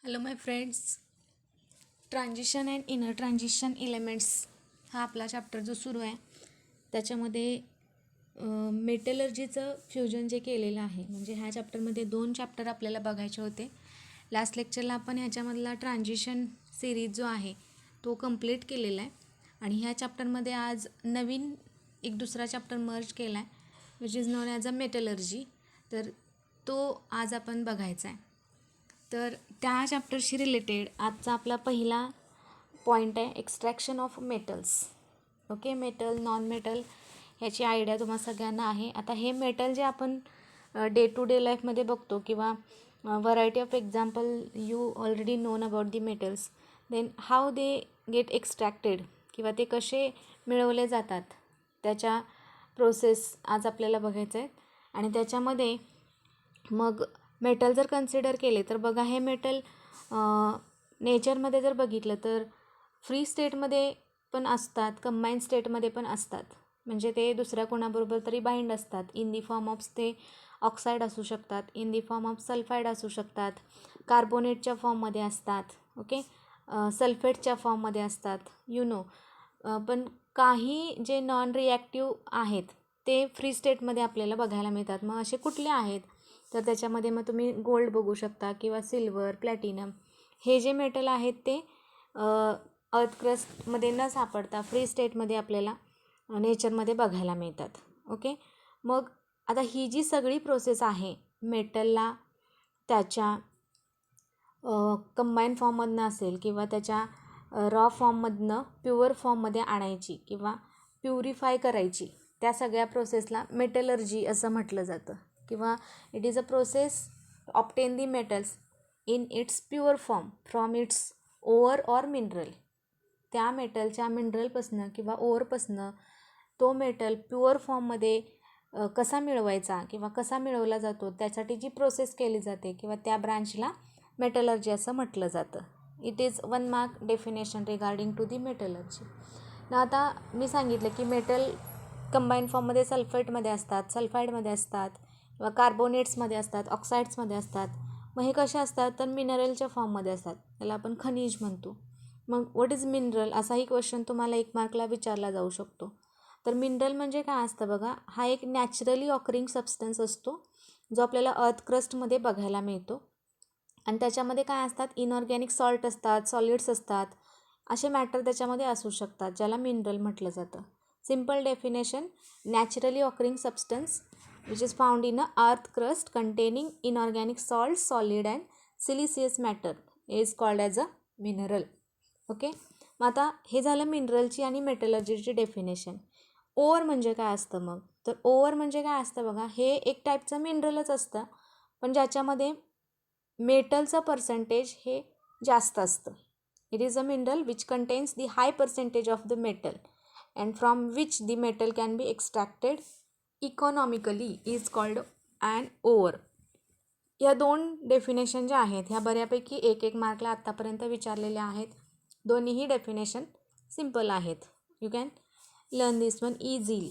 Hello my friends. Transition and inner transition elements हा आपला chapter जो सुरू आहे त्याच्यामध्ये मेटलर्जीचं फ्युजन जे केलेलं आहे, म्हणजे ह्या चॅप्टरमध्ये 2 चॅप्टर आपल्याला बघायचे होते. लास्ट लेक्चरला आपण ह्याच्यामधला ट्रान्झिशन सिरीज जो आहे तो कंप्लीट केलेला आहे आणि ह्या चॅप्टरमध्ये आज नवीन एक दुसरा चॅप्टर मर्ज केला आहे which is non as a metallurgy. तर तो आज आपण बघायचा आहे. तर त्या चॅप्टरशी रिलेटेड आजचा आपला पहिला पॉईंट आहे extraction of metals. Okay, metal non metal ह्याची आयडिया तुम्हा सगळ्यांना आहे. आता हे मेटल जे आपण डे टू डे लाईफमध्ये बघतो किंवा variety of example you already known about the metals, then how they get extracted किंवा ते कसे मिळवले जातात त्याच्या प्रोसेस आज आपल्याला बघायचं आहेत. आणि त्याच्यामध्ये मग मेटल जर कन्सिडर केले तर बघा, हे मेटल नेचरमध्ये जर बघितलं तर फ्री स्टेटमध्ये पण असतात, कंबाईन स्टेटमध्ये पण असतात. म्हणजे ते दुसऱ्या कोणाबरोबर तरी बाइंड असतात. इन दी फॉर्म ऑफ ते ऑक्साईड असू शकतात, in the form of sulphide असू शकतात, कार्बोनेटच्या फॉर्ममध्ये असतात, ओके, सल्फेटच्या फॉर्ममध्ये असतात, पण काही जे नॉन रिॲक्टिव्ह आहेत ते फ्री स्टेटमध्ये आपल्याला बघायला मिळतात. मग असे कुठले आहेत तर त्याच्यामध्ये मग तुम्ही गोल्ड बघू शकता किंवा सिल्वर, प्लॅटिनम. हे जे मेटल आहेत ते अर्थ क्रस्टमध्ये न सापडता फ्री स्टेटमध्ये आपल्याला नेचरमध्ये बघायला मिळतात. ओके, मग आता ही जी सगळी प्रोसेस आहे मेटलला त्याच्या कंबाईन फॉर्ममधनं असेल किंवा त्याच्या रॉ फॉर्ममधनं प्युअर फॉर्ममध्ये आणायची किंवा प्युरिफाय करायची, त्या सगळ्या प्रोसेसला मेटलर्जी असं म्हटलं जातं. किंवा it is a process obtain the metals in its pure form from its ore or mineral. त्या मेटलच्या मिनरलपासनं किंवा ओअरपासनं तो मेटल प्युअर फॉर्ममध्ये कसा मिळवायचा किंवा कसा मिळवला जातो त्यासाठी जी प्रोसेस केली जाते किंवा त्या ब्रांचला मेटलर्जी असं म्हटलं जातं. It is 1 mark definition regarding to the metallurgy. ना आता मी सांगितलं की मेटल कंबाईन फॉर्ममध्ये सल्फेटमध्ये असतात, सल्फाईडमध्ये असतात किंवा कार्बोनेट्समध्ये असतात, ऑक्साईड्समध्ये असतात. मग हे कसे असतात तर मिनरलच्या फॉर्ममध्ये असतात, त्याला आपण खनिज म्हणतो. मग व्हॉट इज मिनरल असाही क्वेश्चन तुम्हाला 1 मार्कला विचारला जाऊ शकतो. तर मिनरल म्हणजे काय असतं बघा, हा एक नॅचरली ऑकरिंग सबस्टन्स असतो जो आपल्याला अर्थ क्रस्टमध्ये बघायला मिळतो. आणि त्याच्यामध्ये काय असतात, इनऑर्गॅनिक सॉल्ट असतात, सॉलिड्स असतात, असे मॅटर त्याच्यामध्ये असू शकतात ज्याला मिनरल म्हटलं जातं. Simple definition, naturally occurring substance which is found in a earth crust containing inorganic salt, solid and siliceous matter is called as a mineral. Okay, मग आता हे झालं मिनरलची आणि मेटलर्जीची डेफिनेशन. ओअर म्हणजे काय असतं मग तर ओअर म्हणजे काय असतं बघा, हे एक टाईपचं मिनरलच असतं पण ज्याच्यामध्ये मेटलचं पर्सेंटेज हे जास्त असतं. It is a mineral which contains the high percentage of the metal and from which the metal can be extracted economically is called an ore. या 2 डेफिनेशन ज्या आहेत ह्या बऱ्यापैकी 1 मार्कला आत्तापर्यंत विचारलेल्या आहेत. दोन्हीही डेफिनेशन सिम्पल आहेत. You can learn this one easily.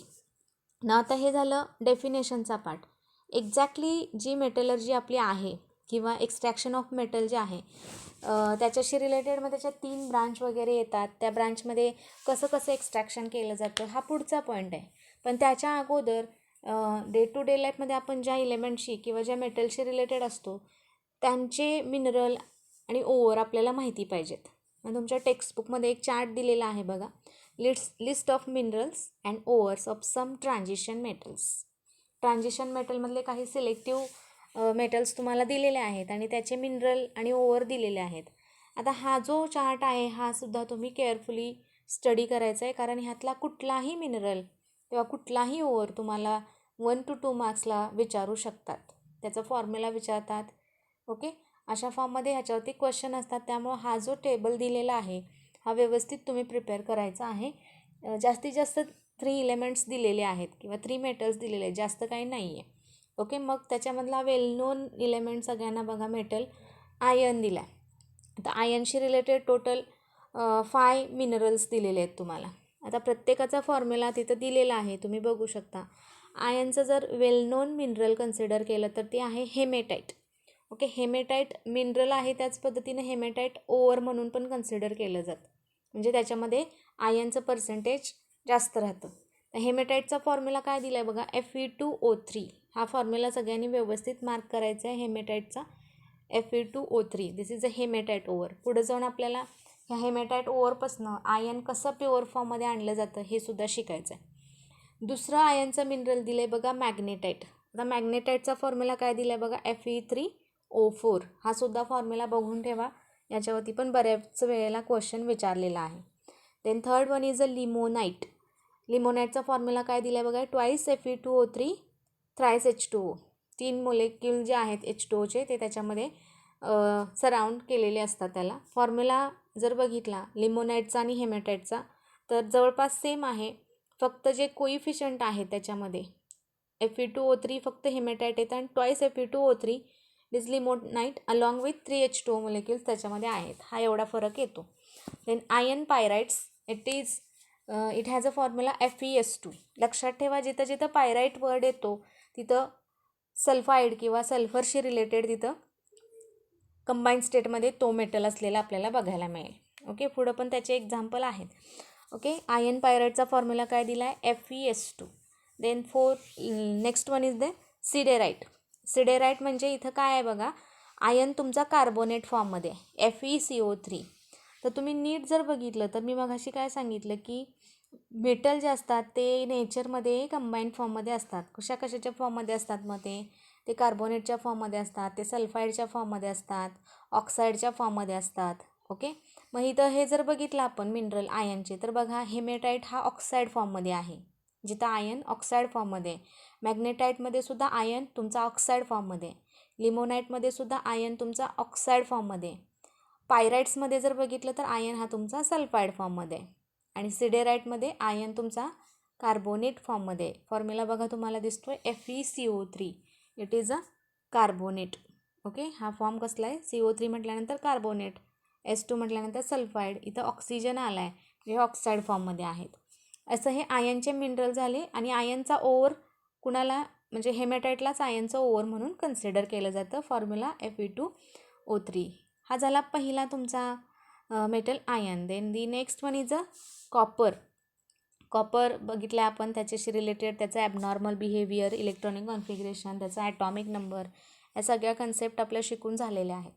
ना आता हे झालं डेफिनेशनचा पार्ट. एक्झॅक्टली जी मेटलर्जी आपली आहे किंवा एक्स्ट्रॅक्शन ऑफ मेटल जे आहे त्याच्याशी रिलेटेड मग त्याच्यात 3 ब्रांच वगैरे येतात. त्या ब्रांचमध्ये कसं एक्स्ट्रॅक्शन केलं जातं हा पुढचा पॉईंट आहे. पण त्याच्या अगोदर डे टू डे लाईफमध्ये आपण ज्या एलिमेंटशी किंवा ज्या मेटलशी रिलेटेड असतो त्यांचे मिनरल आणि ओअर आपल्याला माहिती पाहिजेत. मग तुमच्या टेक्स्टबुकमध्ये एक चार्ट दिलेला आहे बघा, list of minerals and ores of some transition metals. Transition मेटलमधले काही सिलेक्टिव्ह मेटल्स तुम्हाला दिलेले आहेत आणि त्याचे मिनरल आणि ओअर दिलेले आहेत. आता हा जो चार्ट आहे हा सुद्धा तुम्ही केअरफुली स्टडी करायचा आहे, कारण ह्यातला कुठलाही मिनरल किंवा कुठलाही ओअर तुम्हाला 1 to 2 मार्क्सला विचारू शकतात. त्याचं फॉर्म्युला विचारतात. ओके, अशा फॉर्ममध्ये ह्याच्यावरती क्वेश्चन असतात. त्यामुळं हा जो टेबल दिलेला आहे हा व्यवस्थित तुम्ही प्रिपेअर करायचा आहे. जास्तीत जास्त 3 एलिमेंट्स दिलेले आहेत किंवा 3 मेटल्स दिलेले आहेत, जास्त काही नाही आहे. ओके, मग त्याच्यामधला वेल नोन एलिमेंट सगळ्यांना बघा मेटल आयर्न दिला आहे. आता आयर्नशी रिलेटेड टोटल 5 मिनरल्स दिलेले आहेत तुम्हाला. आता प्रत्येकाचा फॉर्म्युला तिथं दिलेला आहे, तुम्ही बघू शकता. आयर्नचं जर वेल नोन मिनरल कन्सिडर केलं तर ते आहे हेमेटाईट. ओके, हेमेटाईट मिनरल आहे त्याच पद्धतीनं हेमेटाईट ओअर म्हणून पण कन्सिडर केलं जातं, म्हणजे त्याच्यामध्ये आयनचं पर्सेंटेज जास्त राहतं. हेमेटाईटचा फॉर्म्युला काय दिला आहे बघा, Fe2O3. हा फॉर्म्युला सगळ्यांनी व्यवस्थित मार्क करायचा आहे हेमेटाईटचा, Fe2O3. This is a haematite ओअर. पुढे जाऊन आपल्याला ह्या हेमेटाईट ओअरपासनं आयन कसं प्युअर फॉर्ममध्ये आणलं जातं हे सुद्धा शिकायचं आहे. दुसरं आयनचं मिनरल दिलं आहे बघा मॅग्नेटाईट. आता मॅग्नेटाईटचा फॉर्म्युला काय दिला आहे बघा, Fe3O4. हा सुद्धा फॉर्म्युला बघून ठेवा, याच्यावरती पण बऱ्याच वेळेला क्वेश्चन विचारलेला आहे. Then third one is a limonite. लिमोनाईटचा फॉर्म्युला काय दिला आहे बघा, twice Fe2O3 thrice H2O. 3 molecule जे आहेत H2Oचे ते त्याच्यामध्ये सराउंड केलेले असतात. त्याला फॉर्म्युला जर बघितला लिमोनाईटचा आणि हेमेटाईटचा तर जवळपास सेम आहे, फक्त जे कोइफिशियंट आहे त्याच्यामध्ये Fe2O3 फक्त हेमेटाईट येतं आणि twice Fe2O3 is limonite along with 3 H2O molecules त्याच्यामध्ये आहेत. हा एवढा फरक येतो. Then iron pyrites, it has a formula FeS2. लक्षात ठेवा, जिथं जिथं पायराईट वर्ड येतो तिथं सल्फाईड किंवा सल्फरशी रिलेटेड तिथं कंबाईंड स्टेटमध्ये तो मेटल असलेला आपल्याला बघायला मिळेल. ओके, पुढं पण त्याचे एक्झाम्पल आहेत. ओके, आयन पायराईटचा फॉर्म्युला काय दिला आहे, FeS2. Then next one is the siderite. Siderite म्हणजे इथं काय आहे बघा, आयन तुमचा कार्बोनेट फॉर्ममध्ये आहे, FeCO3. तर तुम्ही नीट जर बघितलं तर मी मगाशी काय सांगितलं की मेटल जे असतात ते नेचरमध्ये कंबाईंड फॉर्ममध्ये असतात. कशाच्या फॉर्ममध्ये असतात मग ते कार्बोनेटच्या फॉर्ममध्ये असतात, ते सल्फाईडच्या फॉर्ममध्ये असतात, ऑक्साईडच्या फॉर्ममध्ये असतात. ओके, मग इथं हे जर बघितलं आपण मिनरल आयनचे तर बघा, हेमेटाईट हा ऑक्साईड फॉर्ममध्ये आहे, जिथं आयन ऑक्साईड फॉर्ममध्ये आहे. मॅग्नेटाईटमध्ये सुद्धा आयन तुमचा ऑक्साईड फॉर्ममध्ये आहे. लिमोनाईटमध्ये सुद्धा आयन तुमचा ऑक्साईड फॉर्ममध्ये आहे. पायराईट्समध्ये जर बघितलं तर आयन हा तुमचा सल्फाईड फॉर्ममध्ये आहे. आणि सिडेराईटमध्ये आयन तुमचा कार्बोनेट फॉर्ममध्ये आहे. फॉर्म्युला बघा तुम्हाला दिसतोय, FeCO3. It is a carbonate. Okay, हा फॉर्म कसला आहे, CO3 म्हटल्यानंतर कार्बोनेट, S2 म्हटल्यानंतर सल्फाईड, इथं ऑक्सिजन आला आहे, हे ऑक्साईड फॉर्ममध्ये आहेत. असं हे आयनचे मिनरल झाले. आणि आयनचा ओव्हर कुणाला, म्हणजे हेमेटाईटलाच आयनचं ओव्हर म्हणून कन्सिडर केलं जातं. Formula Fe2O3. हा झाला पहिला तुमचा metal ion. Then the next one is a copper. Copper बघितलं आपण, त्याच्याशी रिलेटेड त्याचं ॲबनॉर्मल बिहेवियर, इलेक्ट्रॉनिक कॉन्फिगरेशन, त्याचा ॲटॉमिक नंबर, या सगळ्या कन्सेप्ट आपल्या शिकून झालेल्या आहेत.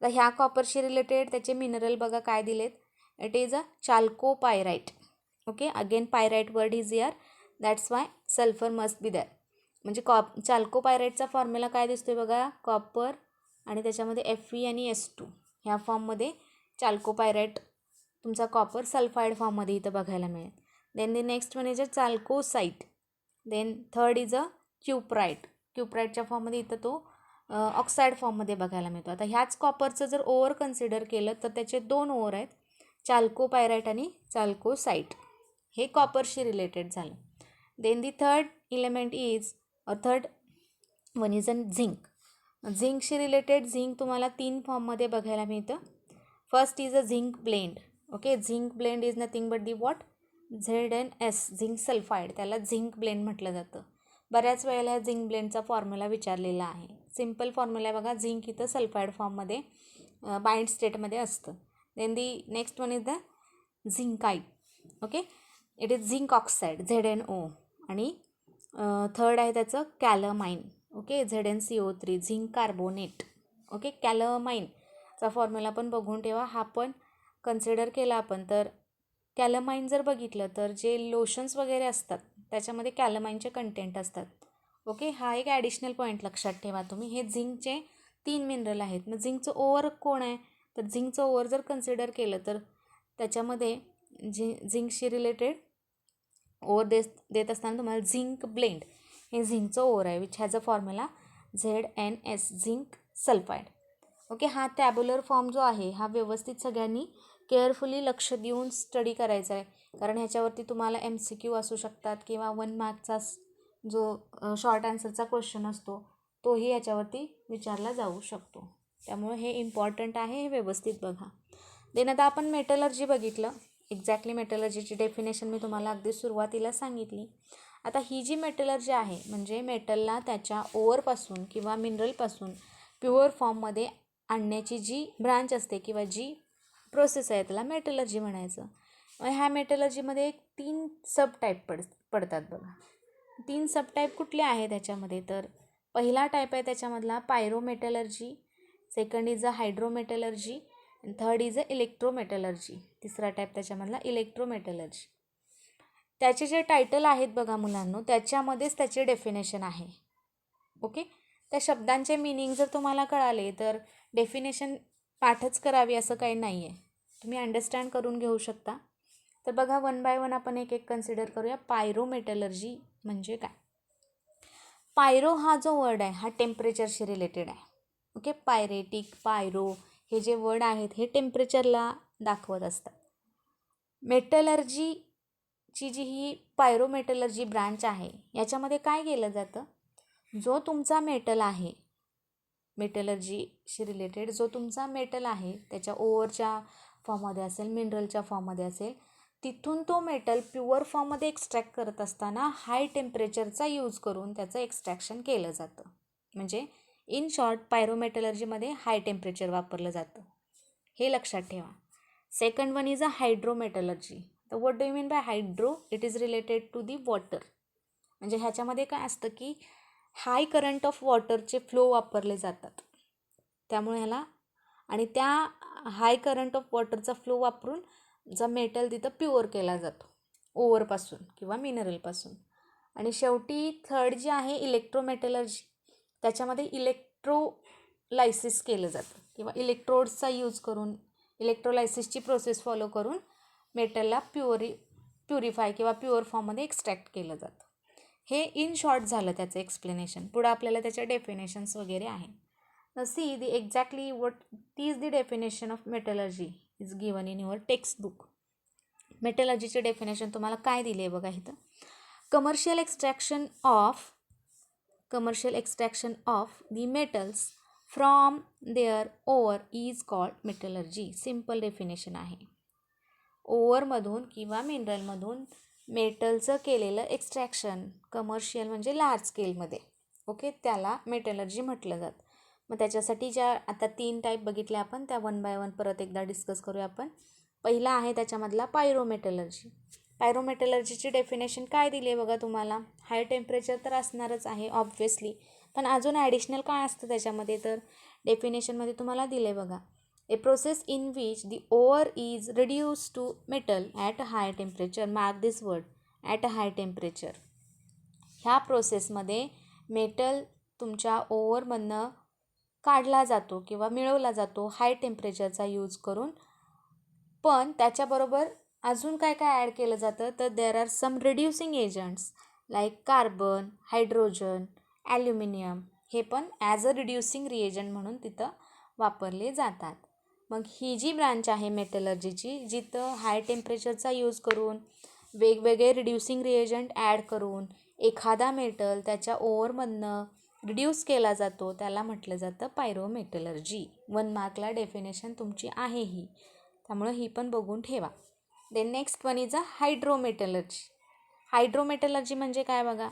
तर ह्या कॉपरशी रिलेटेड त्याचे मिनरल बघा काय दिलेत, it is a chalcopyrite. Okay, again pyrite word is here, that's why sulphur must be there. म्हणजे चाल्कोपायराईटचा फॉर्म्युला काय दिसतोय बघा, कॉपर आणि त्याच्यामध्ये Fe आणि S2 ह्या फॉर्ममध्ये चाल्कोपायराईट तुमचा कॉपर सल्फाईड फॉर्ममध्ये इथं बघायला मिळेल. Then the next one is a chalcocite. Then third is a cuprite. क्युप्राईटच्या फॉर्ममध्ये इथं तो ऑक्साईड फॉर्ममध्ये बघायला मिळतो. आता ह्याच कॉपरचं जर ओव्हर कन्सिडर केलं तर त्याचे 2 ओव्हर आहेत, चाल्कोपायराईट आणि चाल्कोसाईट. हे कॉपरशी रिलेटेड झालं. Then the third element is third one is a zinc. झिंकशी रिलेटेड झिंक तुम्हाला 3 फॉर्ममध्ये बघायला मिळतं. First is a zinc blende. Okay, zinc blende is nothing but the what, ZnS, zinc sulphide, त्याला झिंक ब्लेंड म्हटलं जातं. बऱ्याच वेळेला ह्या झिंक ब्लेंडचा फॉर्म्युला विचारलेला आहे. सिम्पल फॉर्म्युला आहे बघा, झिंक इथं सल्फाईड फॉर्ममध्ये बाइंड स्टेटमध्ये असतं. Then the next one is the zincite. Okay, it is zinc oxide, ZnO. आणि थर्ड आहे त्याचं calamine. Okay, ZnCO3, zinc carbonate. Okay, कॅलमाइनचा फॉर्म्युला पण बघून ठेवा. हा पण कन्सिडर केला आपण तर कॅलमाइन जर बघितलं तर जे लोशन्स वगैरे असतात त्याच्यामध्ये कॅलमाइनचे कंटेंट असतात. ओके, हा एक ॲडिशनल पॉईंट लक्षात ठेवा तुम्ही. हे झिंकचे 3 मिनरल आहेत. मग झिंकचं ओव्हर कोण आहे, तर झिंकचं ओव्हर जर कन्सिडर केलं तर त्याच्यामध्ये झिंकशी रिलेटेड ओव्हर देत असताना तुम्हाला झिंक ब्लेंड हे झिंकचं ओव्हर आहे, which has a formula ZnS, zinc sulphide. Okay, हा टॅब्युलर फॉर्म जो आहे हा व्यवस्थित सगळ्यांनी केअरफुली लक्ष देऊन स्टडी करायचा आहे, कारण ह्याच्यावरती तुम्हाला MCQ असू शकतात किंवा 1 मार्कचा जो शॉर्ट आन्सरचा क्वेश्चन असतो तोही याच्यावरती विचारला जाऊ शकतो. त्यामुळे हे इम्पॉर्टंट आहे, हे व्यवस्थित बघा. देन आता आपण मेटलर्जी बघितलं. एक्झॅक्टली मेटलर्जीची डेफिनेशन मी तुम्हाला अगदी सुरुवातीला सांगितली. आता ही जी मेटलर्जी आहे म्हणजे मेटलला त्याच्या ओअरपासून किंवा मिनरलपासून प्युअर फॉर्ममध्ये आणण्याची जी ब्रांच असते किंवा जी प्रोसेस आहे त्याला मेटलर्जी म्हणायचं. ह्या मेटलर्जीमध्ये 3 सब टाईप पडतात बघा. 3 सब टाईप कुठले आहेत त्याच्यामध्ये, तर पहिला टाईप आहे त्याच्यामधला पायरोमेटलर्जी, सेकंड इज अ हायड्रोमेटलर्जी, आणि थर्ड इज अ इलेक्ट्रोमेटलर्जी. तिसरा टाईप त्याच्यामधला इलेक्ट्रोमेटलर्जी. त्याचे जे टायटल आहेत बघा मुलांनो, त्याच्यामध्येच त्याचे डेफिनेशन आहे. ओके, त्या शब्दांचे मिनिंग जर तुम्हाला कळाले तर डेफिनेशन पाठच करावी असं काही नाही आहे, तुम्ही अंडरस्टँड करून घेऊ शकता. तर बघा, वन बाय वन आपण एक एक कन्सिडर करूया. पायरोमेटलर्जी म्हणजे काय? पायरो हा जो वर्ड आहे हा टेम्परेचरशी रिलेटेड आहे. ओके, पायरेटिक, पायरो हे जे वर्ड आहेत हे टेम्परेचरला दाखवत असतात. मेटलर्जीची जी ही पायरोमेटलर्जी ब्रांच आहे याच्यामध्ये काय केलं जातं, जो तुमचा मेटल आहे, मेटलर्जीशी रिलेटेड जो तुमचा मेटल आहे त्याच्या ओअरच्या फॉर्ममध्ये असेल, मिनरलच्या फॉर्ममध्ये असेल, तिथून तो मेटल प्युअर फॉर्ममध्ये एक्स्ट्रॅक्ट करत असताना हाय टेम्परेचरचा यूज करून त्याचं एक्स्ट्रॅक्शन केलं जातं. म्हणजे इन शॉर्ट पायरोमेटलर्जीमध्ये हाय टेम्परेचर वापरलं जातं, हे लक्षात ठेवा. Second one is a hydrometallurgy. तर what do you mean by hydro? It is related to the water. म्हणजे ह्याच्यामध्ये काय असतं की हाय करंट ऑफ वॉटरचे फ्लो वापरले जातात, त्यामुळे ह्याला, आणि त्या हाय करंट ऑफ वॉटरचा फ्लो वापरून जो मेटल तिथं प्युअर केला जातो ओअरपासून किंवा मिनरलपासून. आणि शेवटी थर्ड जी आहे इलेक्ट्रोमेटलर्जी, त्याच्यामध्ये इलेक्ट्रोलायसिस केलं जातं किंवा इलेक्ट्रोड्सचा यूज करून, इलेक्ट्रोलायसिसची प्रोसेस फॉलो करून मेटलला प्युरिफाय किंवा प्युअर फॉर्ममध्ये एक्स्ट्रॅक्ट केलं जातं. हे इन शॉर्ट झालं त्याचं एक्सप्लेनेशन. पुढं आपल्याला त्याच्या डेफिनेशन्स वगैरे आहे. See the exactly what is the definition of metallurgy is given in your text book. मेटलर्जीचे डेफिनेशन तुम्हाला काय दिले आहे बघा इथं. Commercial extraction of the metals from their ore is called metallurgy. Simple definition आहे. ओअरमधून किंवा मिनरलमधून मेटलचं केलेलं एक्स्ट्रॅक्शन, कमर्शियल म्हणजे लार्ज स्केलमध्ये, ओके, त्याला मेटलर्जी म्हटलं जातं. मग त्याच्यासाठी ज्या आता 3 टाईप बघितल्या आपण, त्या वन बाय वन परत एकदा डिस्कस करूया आपण. पहिला आहे त्याच्यामधला पायरोमेटलर्जी. पायरोमेटलर्जीची डेफिनेशन काय दिली आहे बघा तुम्हाला. हाय टेम्परेचर तर असणारच आहे ऑब्व्हियसली, पण अजून ॲडिशनल काय असतं त्याच्यामध्ये, तर डेफिनेशनमध्ये तुम्हाला दिलं आहे बघा. A process in which the ore is reduce to metal at a high temperature. Mark this word, at a high temperature. ह्या प्रोसेसमध्ये मेटल तुमच्या ओअरमधनं काढला जातो किंवा मिळवला जातो हाय टेम्परेचरचा यूज करून. पण त्याच्याबरोबर अजून काय काय ॲड केलं जातं, तर there are some reducing agents like carbon, hydrogen, aluminium, हे पण ॲज अ रिड्युसिंग रिएजंट म्हणून तिथं वापरले जातात. मग ही जी ब्रांच आहे मेटलर्जीची, जिथं हाय टेम्परेचरचा यूज करून वेगवेगळे रिड्युसिंग रिएजंट ॲड करून एखादा मेटल त्याच्या ओअरमधनं रिड्यूस केला जातो, त्याला म्हटलं जातं पायरोमेटलर्जी. 1 मार्कला डेफिनेशन तुमची आहे ही, त्यामुळं ही पण बघून ठेवा. Then next one is a hydrometallurgy. Hydrometallurgy म्हणजे काय बघा.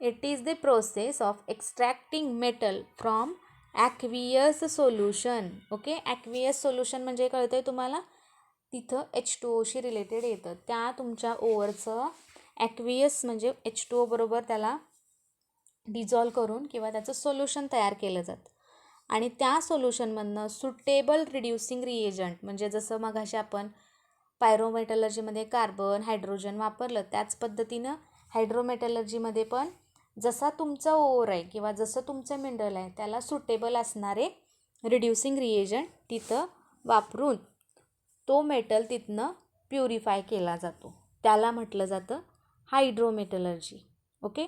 It is the process of extracting metal from aqueous solution. Okay, aqueous solution म्हणजे कळतं आहे तुम्हाला, तिथं H2Oशी रिलेटेड येतं. त्या तुमच्या ओअरचं ॲक्वियस म्हणजे H2O बरोबर त्याला डिझॉल्व करून किंवा त्याचं सोल्युशन तयार केलं जातं. आणि त्या सोल्युशनमधनं सुटेबल रिड्युसिंग रिएजंट, म्हणजे जसं मगाशी आपण पायरोमेटलर्जीमध्ये कार्बन, हायड्रोजन वापरलं, त्याच पद्धतीनं हायड्रोमेटलर्जीमध्ये पण जसा तुमचा ओअर आहे किंवा जसं तुमचं मिनरल आहे त्याला सुटेबल असणारे रिड्युसिंग रिएजंट तिथं वापरून तो मेटल तिथनं प्युरिफाय केला जातो, त्याला म्हटलं जातं hydrometallurgy. Okay,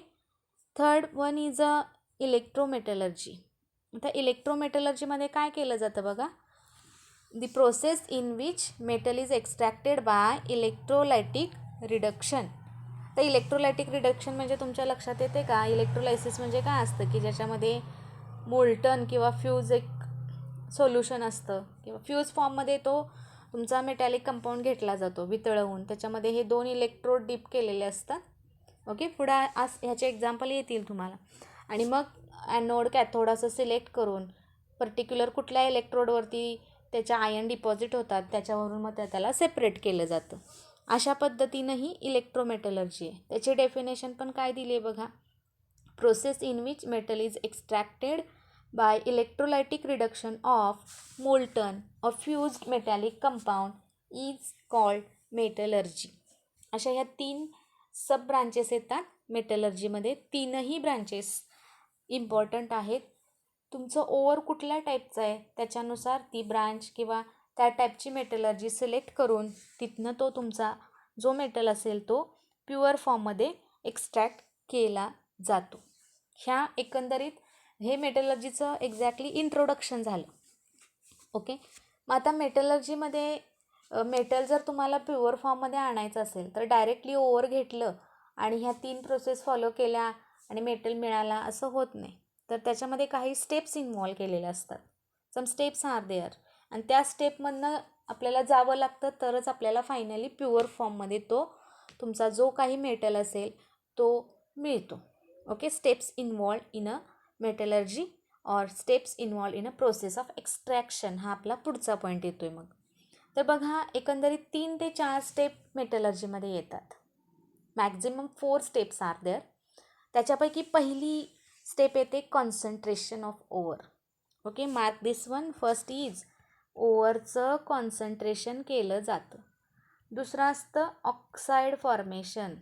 third one is a electrometallurgy. आता इलेक्ट्रोमेटलर्जीमध्ये काय केलं जातं बघा. The process in which metal is extracted by electrolytic reduction. तर इलेक्ट्रोलायटिक रिडक्शन म्हणजे तुमच्या लक्षात येते का. इलेक्ट्रोलायसिस म्हणजे काय असतं की ज्याच्यामध्ये मोल्टन किंवा फ्यूज एक सोल्युशन असतं किंवा फ्यूज फॉर्ममध्ये तो तुमचा मेटॅलिक कंपाऊंड घेतला जातो वितळवून, त्याच्यामध्ये हे 2 इलेक्ट्रोड डीप केलेले असतात. ओके, पुढे ह्याचे एक्झाम्पल येतील तुम्हाला. आणि मग ॲनोड कॅथोड असं सिलेक्ट करून पर्टिक्युलर कुठल्या इलेक्ट्रोडवरती त्याच्या आयन डिपॉझिट होतात त्याच्यावरून मग त्याला सेपरेट केलं जातं. अशा पद्धतीनं ही इलेक्ट्रोमेटलर्जी आहे. त्याची डेफिनेशन पण काय दिली आहे बघा. Process in which metal is extracted by electrolytic reduction of molten or fused metallic compound is called metallurgy. अशा ह्या 3 सब ब्रांचेस येतात मेटलर्जीमध्ये. 3ही ब्रांचेस इम्पॉर्टंट आहेत. तुमचं ओव्हर कुठल्या टाईपचं आहे त्याच्यानुसार ती ब्रांच किंवा त्या टाईपची मेटलर्जी सिलेक्ट करून तिथनं तो तुमचा जो मेटल असेल तो प्युअर फॉर्ममध्ये एक्स्ट्रॅक्ट केला जातो. ह्या एकंदरीत हे मेटलर्जीचं एक्झॅक्टली इंट्रोडक्शन झालं. ओके. मग आता मेटलर्जीमध्ये मेटल जर तुम्हाला प्युअर फॉर्ममध्ये आणायचं असेल तर डायरेक्टली ओव्हर घेतलं आणि ह्या 3 प्रोसेस फॉलो केल्या आणि मेटल मिळाला असं होत नाही. तर त्याच्यामध्ये काही स्टेप्स इन्व्हॉल्व केलेल्या असतात. सम स्टेप्स आर देअर आणि त्या स्टेपमधनं आपल्याला जावं लागतं तरच आपल्याला फायनली प्युअर फॉर्ममध्ये तो तुमचा जो काही मेटल असेल तो मिळतो. Okay. Steps involve in a metallurgy or steps involve in a process of extraction हा आपला पुढचा पॉईंट येतो आहे. मग तर बघा एकंदरीत 3 ते 4 स्टेप मेटलर्जीमध्ये येतात. Maximum 4 steps are there. त्याच्यापैकी पहिली स्टेप येते concentration of ore. Okay. Mark this one. First is ओव्हरचं कॉन्सन्ट्रेशन केलं जातं. दुसरं असतं ऑक्साईड फॉर्मेशन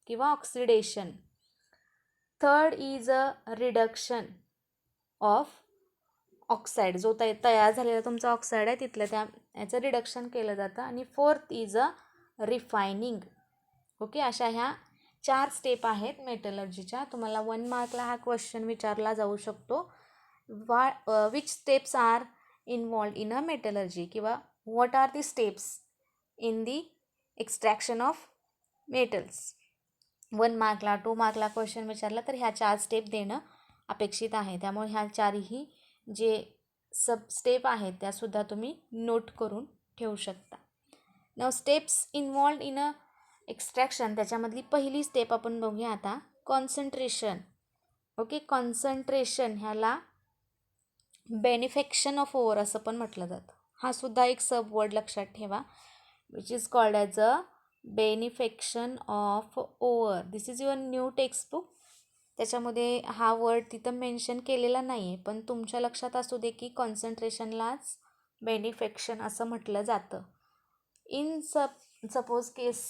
किंवा oxidation. Third is a reduction of oxide. जो तयार झालेला तुमचा ऑक्साईड आहे तिथलं याचं रिडक्शन केलं जातं. आणि fourth is a refining. Okay. अशा ह्या 4 स्टेप आहेत मेटलर्जीच्या. तुम्हाला 1 मार्कला हा क्वेश्चन विचारला जाऊ शकतो. Which steps are involve in a metallurgy किंवा what are the steps in the extraction of metals. 1 मार्कला 2 मार्कला क्वेश्चन विचारला तर ह्या 4 स्टेप देणं अपेक्षित आहे. त्यामुळे ह्या 4ही जे सब स्टेप आहेत त्यासुद्धा तुम्ही नोट करून ठेवू शकता. Now steps involve in a extraction त्याच्यामधली पहिली स्टेप आपण बघूया आता. कॉन्सन्ट्रेशन. ओके. कॉन्सन्ट्रेशन ह्याला बेनिफॅक्शन ऑफ ओव्हर असं पण म्हटलं जातं. हा सुद्धा एक सब वर्ड लक्षात ठेवा. Which is called as a beneficiation of ore. This is your new textbook. त्याच्यामध्ये हा वर्ड तिथं मेन्शन केलेला नाही आहे पण तुमच्या लक्षात असू दे की कॉन्सन्ट्रेशनलाच बेनिफॅक्शन असं म्हटलं जातं. इन सपोज केस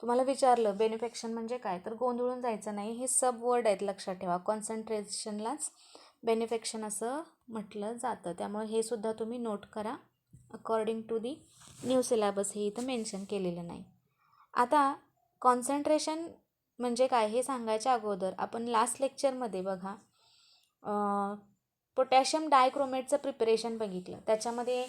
तुम्हाला विचारलं बेनिफॅक्शन म्हणजे काय तर गोंधळून जायचं नाही. हे सब वर्ड आहेत लक्षात ठेवा. कॉन्सन्ट्रेशनलाच बेनिफॅक्शन असं म्हटलं जातं. त्यामुळे हे सुद्धा तुम्ही नोट करा. According to the new syllabus हे इथं मेन्शन केलेलं नाही. आता कॉन्सन्ट्रेशन म्हणजे काय हे सांगायच्या अगोदर आपण लास्ट लेक्चरमध्ये बघा पोटॅशियम डायक्रोमेटचं प्रिपरेशन बघितलं. त्याच्यामध्ये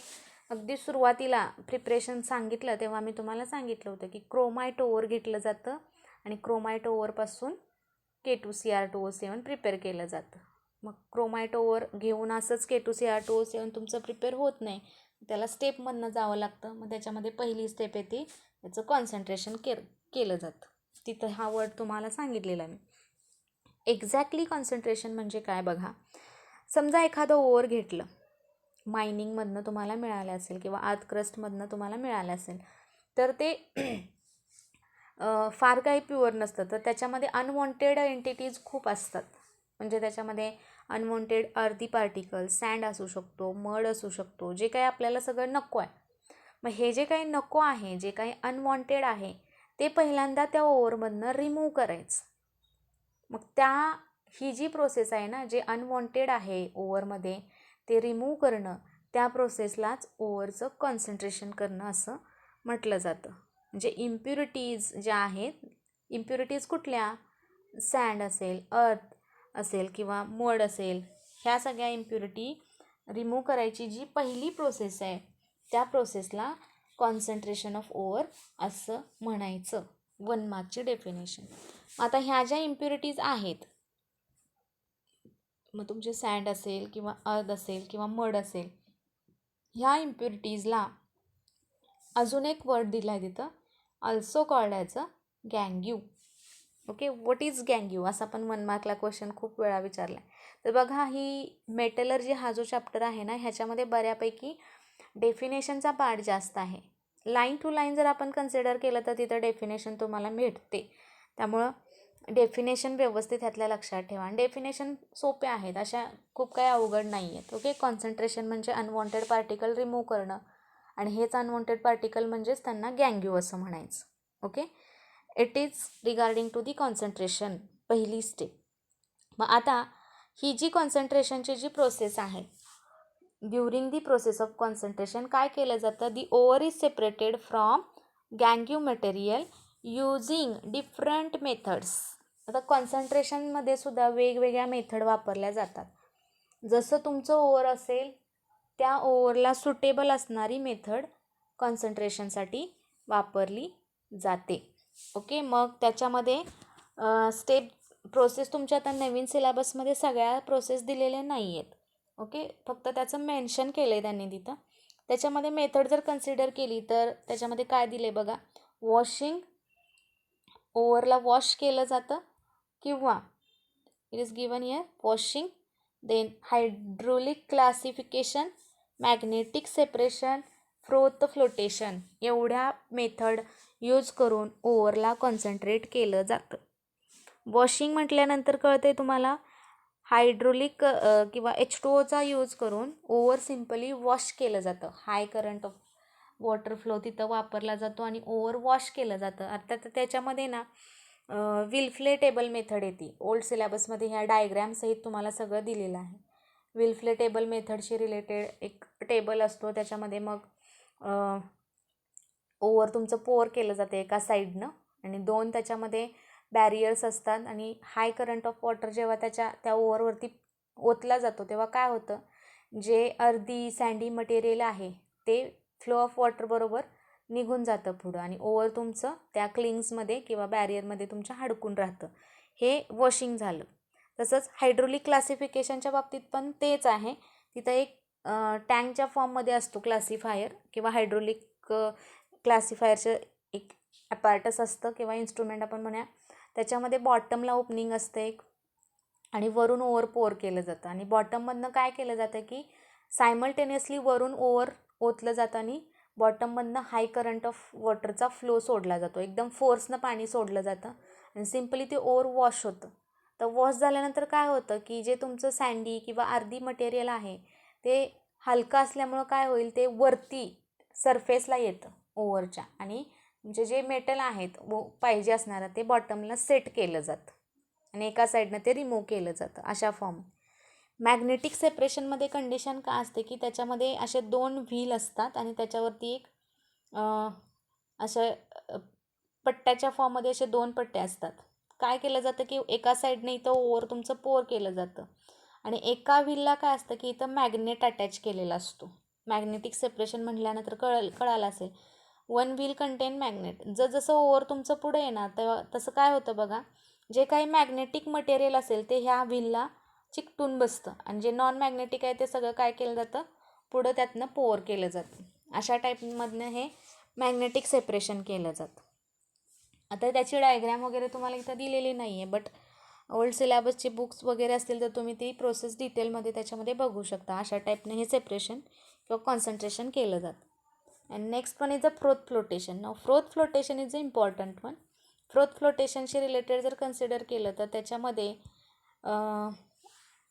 अगदी सुरुवातीला प्रिपरेशन सांगितलं तेव्हा मी तुम्हाला सांगितलं होतं की क्रोमाइट ओव्हर घेतलं जातं आणि क्रोमाइट ओव्हरपासून K2Cr2O7 प्रिपेअर केलं जातं. मग क्रोमाइट ओव्हर घेऊन असंच K2Cr2O7 तुमचं प्रिपेअर होत नाही. त्याला स्टेपमधनं जावं लागतं. मग त्याच्यामध्ये पहिली स्टेप येते त्याचं कॉन्सन्ट्रेशन केलं जातं. तिथं हा वर्ड तुम्हाला सांगितलेला मी. एक्झॅक्टली कॉन्सन्ट्रेशन म्हणजे काय बघा. समजा एखादं ओव्हर घेतलं मायनिंगमधनं तुम्हाला मिळालं असेल किंवा आर्थ क्रस्टमधनं तुम्हाला मिळालं असेल तर ते फार काही प्युअर नसतं. तर त्याच्यामध्ये अनवॉन्टेड एंटिटीज खूप असतात. म्हणजे त्याच्यामध्ये अनवॉन्टेड अर्धी पार्टिकल सँड असू शकतो, मड असू शकतो, जे काही आपल्याला सगळं नको आहे. मग हे जे काही नको आहे, जे काही अनवॉन्टेड आहे ते पहिल्यांदा त्या ओव्हरमधनं रिमूव्ह करायचं. मग ही जी प्रोसेस आहे ना, जे अनवॉन्टेड आहे ओव्हरमध्ये ते रिमूव्ह करणं, त्या प्रोसेसलाच ओव्हरचं कॉन्सन्ट्रेशन करणं असं म्हटलं जातं. म्हणजे इम्प्युरिटीज ज्या आहेत, इम्प्युरिटीज कुठल्या, सँड असेल, अर्थ असेल किंवा मड असेल, ह्या सगळ्या इम्प्युरिटी रिमूव्ह करायची जी पहिली प्रोसेस आहे त्या प्रोसेसला कॉन्सन्ट्रेशन ऑफ ओव्हर असं म्हणायचं. 1 मार्कची डेफिनेशन. आता ह्या ज्या इम्प्युरिटीज आहेत, मग तुमचे सँड असेल किंवा अर्थ असेल किंवा मड असेल, ह्या इम्प्युरिटीजला अजून एक वर्ड दिला आहे तिथं, ऑल्सो कॉल्ड ॲज अ गँग्यू. ओके, व्हॉट इज गँग्यू असा पण 1 मार्कला क्वेश्चन खूप वेळा विचारला आहे. तर बघा ही मेटलर्जी हा जो चॅप्टर आहे ना ह्याच्यामध्ये बऱ्यापैकी डेफिनेशनचा पार्ट जास्त आहे. लाईन टू लाईन जर आपण कन्सिडर केलं तर तिथं डेफिनेशन तुम्हाला मिळते. त्यामुळं डेफिनेशन व्यवस्थित ह्यातल्या लक्षात ठेवा. आणि डेफिनेशन सोपे आहेत, अशा खूप काही अवघड नाही आहेत. ओके, कॉन्सन्ट्रेशन म्हणजे अनवॉन्टेड पार्टिकल रिमूव्ह करणं आणि हेच अनवॉन्टेड पार्टिकल म्हणजेच त्यांना गँग्यू असं म्हणायचं. Okay, it is regarding to the concentration पहिली स्टेप. मग आता ही जी कॉन्सन्ट्रेशनची जी प्रोसेस आहे, during the process of concentration काय केलं जातं, the ore is separated from गँग्यू मटेरियल यूजिंग डिफरंट मेथड्स. आता कॉन्सन्ट्रेशनमध्ये सुद्धा वेगवेगळ्या मेथड वापरल्या जातात. जसं तुमचं ओव्हर असेल त्या ओव्हरला सुटेबल असणारी मेथड कॉन्सन्ट्रेशनसाठी वापरली जाते. ओके, मग त्याच्यामध्ये स्टेप प्रोसेस तुमच्या आता नवीन सिलेबसमध्ये सगळ्या प्रोसेस दिलेल्या नाही आहेत. ओके, फक्त त्याचं मेन्शन केलं आहे त्यांनी तिथं. त्याच्यामध्ये मेथड जर कन्सिडर केली तर त्याच्यामध्ये काय दिले बघा, वॉशिंग, ओव्हरला वॉश केलं जातं किंवा it is given here washing, then hydraulic classification, magnetic separation, froth flotation एवढ्या मेथड यूज करून ओव्हरला कॉन्सन्ट्रेट केलं जातं. वॉशिंग म्हटल्यानंतर कळते तुम्हाला, हायड्रोलिक किंवा H2Oचा यूज करून ओव्हर सिम्पली वॉश केलं जातं. हाय करंट ऑफ वॉटर फ्लो तिथं वापरला जातो आणि ओव्हर वॉश केलं जातं. अर्थात त्याच्यामध्ये ना विल्फ्ले टेबल मेथड येते. ओल्ड सिलेबसमध्ये ह्या डायग्रॅमसहित तुम्हाला सगळं दिलेलं आहे. विल्फ्ले टेबल मेथडशी रिलेटेड एक टेबल असतो, त्याच्यामध्ये मग ओव्हर तुमचं पोअर केलं जातं एका साईडनं आणि 2 त्याच्यामध्ये बॅरियर्स असतात आणि हाय करंट ऑफ वॉटर जेव्हा त्या ओव्हरवरती ओतला जातो तेव्हा काय होतं, जे अर्धी सँडी मटेरियल आहे ते फ्लो ऑफ वॉटर बरोबर निघून जातं पुढं आणि ओव्हर तुमचं त्या क्लिंग्समध्ये किंवा बॅरियरमध्ये तुमच्या अडकून राहतं. हे वॉशिंग झालं. तसंच हायड्रोलिक क्लासिफिकेशनच्या बाबतीत पण तेच आहे. तिथं एक टँकच्या फॉर्ममध्ये असतो क्लासिफायर किंवा हायड्रोलिक क्लासिफायरचं एक ॲपार्टस असतं किंवा इन्स्ट्रुमेंट आपण म्हणूया. त्याच्यामध्ये बॉटमला ओपनिंग असते एक आणि वरून ओव्हर पोअर केलं जातं आणि बॉटममधनं काय केलं जातं की सायमल्टेनियसली वरून ओव्हर ओतलं जातं आणि बॉटममधनं हाय करंट ऑफ वॉटरचा फ्लो सोडला जातो. एकदम फोर्सनं पाणी सोडलं जातं आणि सिम्पली ते ओव्हर वॉश होतं. तर वॉश झाल्यानंतर काय होतं की जे तुमचं सँडी किंवा अर्धी मटेरियल आहे ते हलकं असल्यामुळं काय होईल, ते वरती सरफेसला येतं ओव्हरच्या आणि म्हणजे जे मेटल आहेत पाहिजे असणारं ते बॉटमला सेट केलं जातं आणि एका साईडनं ते रिमूव्ह केलं जातं अशा फॉर्म. मॅग्नेटिक सेपरेशनमध्ये कंडिशन का असते की त्याच्यामध्ये असे 2 व्हील असतात आणि त्याच्यावरती एक अशा पट्ट्याच्या फॉर्ममध्ये असे 2 पट्टे असतात. काय केलं जातं की एका साईडने इथं ओव्हर तुमचं पोअर केलं जातं आणि एका व्हीलला काय असतं की इथं मॅग्नेट अटॅच केलेला असतो. मॅग्नेटिक सेपरेशन म्हटल्यानंतर कळालं असेल. 1 व्हील कंटेन मॅग्नेट. जसं ओव्हर तुमचं पुढे येणार तेव्हा तसं काय होतं बघा, जे काही मॅग्नेटिक मटेरियल असेल ते ह्या व्हीलला चिकटून बसतं आणि जे नॉन मॅग्नेटिक आहे ते सगळं काय केलं जातं, पुढं त्यातनं पोअर केलं जातं. अशा टाईपमधनं हे मॅग्नेटिक सेपरेशन केलं जातं. आता त्याची डायग्रॅम वगैरे तुम्हाला इथं दिलेली नाही आहे, बट ओल्ड सिलेबसचे बुक्स वगैरे असतील तर तुम्ही ती प्रोसेस डिटेलमध्ये त्याच्यामध्ये बघू शकता. अशा टाईपने हे सेपरेशन किंवा कॉन्सन्ट्रेशन केलं जातं. And next one is a froth flotation. Now froth flotation is a important one. Froth फ्लोटेशनशी रिलेटेड जर कन्सिडर केलं तर त्याच्यामध्ये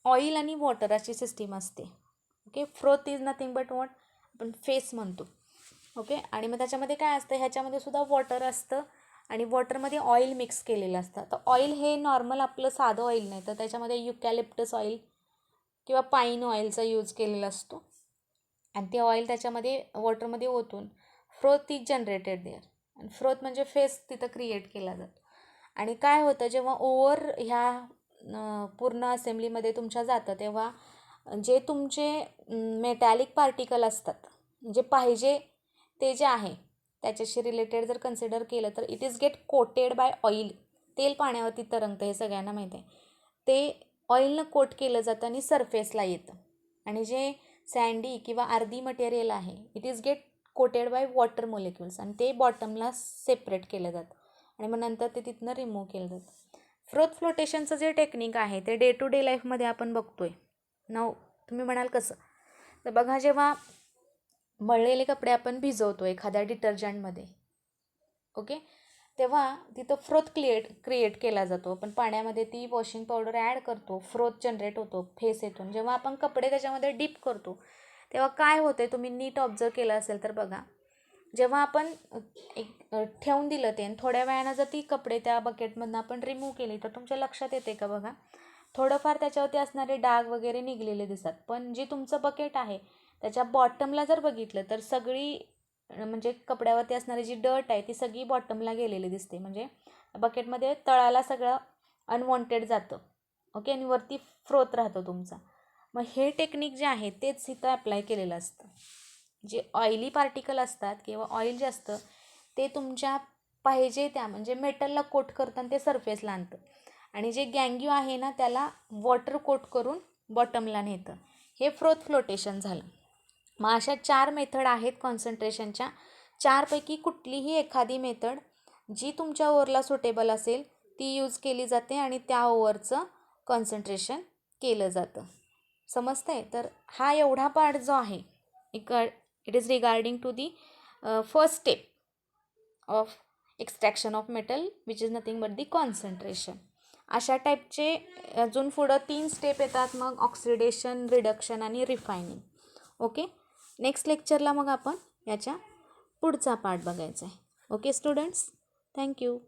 ऑइल आणि वॉटर अशी सिस्टीम असते. Okay, froth is nothing but what आपण फेस म्हणतो. ओके, आणि मग त्याच्यामध्ये काय असतं, ह्याच्यामध्ये सुद्धा वॉटर असतं आणि वॉटरमध्ये ऑइल मिक्स केलेलं असतं. तर ऑइल हे नॉर्मल आपलं साधं ऑइल नाही, तर त्याच्यामध्ये युकॅलिप्टस ऑइल किंवा पाईन ऑइलचा यूज केलेला असतो आणि ते ऑइल त्याच्यामध्ये वॉटरमध्ये ओतून फ्रोथ इज जनरेटेड देअर आणि फ्रोथ म्हणजे फेस तिथं क्रिएट केला जातो. आणि काय होतं, जेव्हा ओव्हर ह्या पूर्ण असेंब्लीमध्ये तुमच्या जातं तेव्हा जे तुमचे मेटॅलिक पार्टिकल असतात, जे पाहिजे ते जे आहे त्याच्याशी रिलेटेड जर कन्सिडर केलं तर it is get coated by oil. तेल पाण्यावरती तरंगतं हे सगळ्यांना माहीत आहे. ते ऑइलनं कोट केलं जातं आणि सरफेसला येतं आणि जे सँडी किंवा अर्धी मटेरियल आहे it is get coated by water molecules आणि ते बॉटमला सेपरेट केलं जातं. आणि मग नंतर ते तिथनं रिमूव्ह केलं जातं. फ्रोथ फ्लोटेशनचं जे टेक्निक आहे ते डे टू डे लाईफमध्ये आपण बघतो आहे. नाव तुम्ही म्हणाल कसं, तर बघा, जेव्हा मळलेले कपडे आपण भिजवतो एखाद्या डिटर्जंटमध्ये, ओके, तेव्हा तिथं फ्रोथ क्रिएट केला जातो. आपण पाण्यामध्ये ती वॉशिंग पावडर ॲड करतो, फ्रोथ जनरेट होतो फेस येथून. जेव्हा आपण कपडे त्याच्यामध्ये डीप करतो तेव्हा काय होते, तुम्ही नीट ऑब्झर्व केलं असेल तर बघा, जेव्हा आपण ठेवून दिलं ते आणि थोड्या वेळानं जर ती कपडे त्या बकेटमधून आपण रिमूव्ह केली तर तुमच्या लक्षात येते का बघा, थोडंफार त्याच्यावरती असणारे डाग वगैरे निघलेले दिसतात. पण जे तुमचं बकेट आहे त्याच्या बॉटमला जर बघितलं तर सगळी म्हणजे कपड्यावरती असणारी जी डर्ट आहे ती सगळी बॉटमला गेलेली दिसते. म्हणजे बकेटमध्ये तळाला सगळं अनवॉन्टेड जातं, ओके, आणि वरती फ्रोथ राहतो तुमचा. मग हे टेक्निक जे आहे तेच इथं अप्लाय केलेलं असतं. जे ऑइली पार्टिकल असतात किंवा ऑइल जे असतं ते तुमच्या पाहिजे त्या म्हणजे मेटलला कोट करताना ते सरफेसला आणतं, आणि जे गँग्यू आहे ना त्याला वॉटर कोट करून बॉटमला नेतं. हे फ्रोथ फ्लोटेशन झालं. मग अशा 4 मेथड आहेत कॉन्सन्ट्रेशनच्या. 4पैकी कुठलीही एखादी मेथड जी तुमच्या ओव्हरला सुटेबल असेल ती यूज केली जाते आणि त्या ओव्हरचं कॉन्सन्ट्रेशन केलं जातं. समजतंय? तर हा एवढा पार्ट जो आहे it is regarding to the first step of extraction of metal which is nothing but the concentration. अशा टाईपचे अजून पुढं 3 स्टेप येतात, मग ऑक्सिडेशन, रिडक्शन आणि रिफायनिंग. ओके, नेक्स्ट लेक्चरला मग आपण याच्या पुढचा पार्ट बघायचा आहे. Okay students, thank you.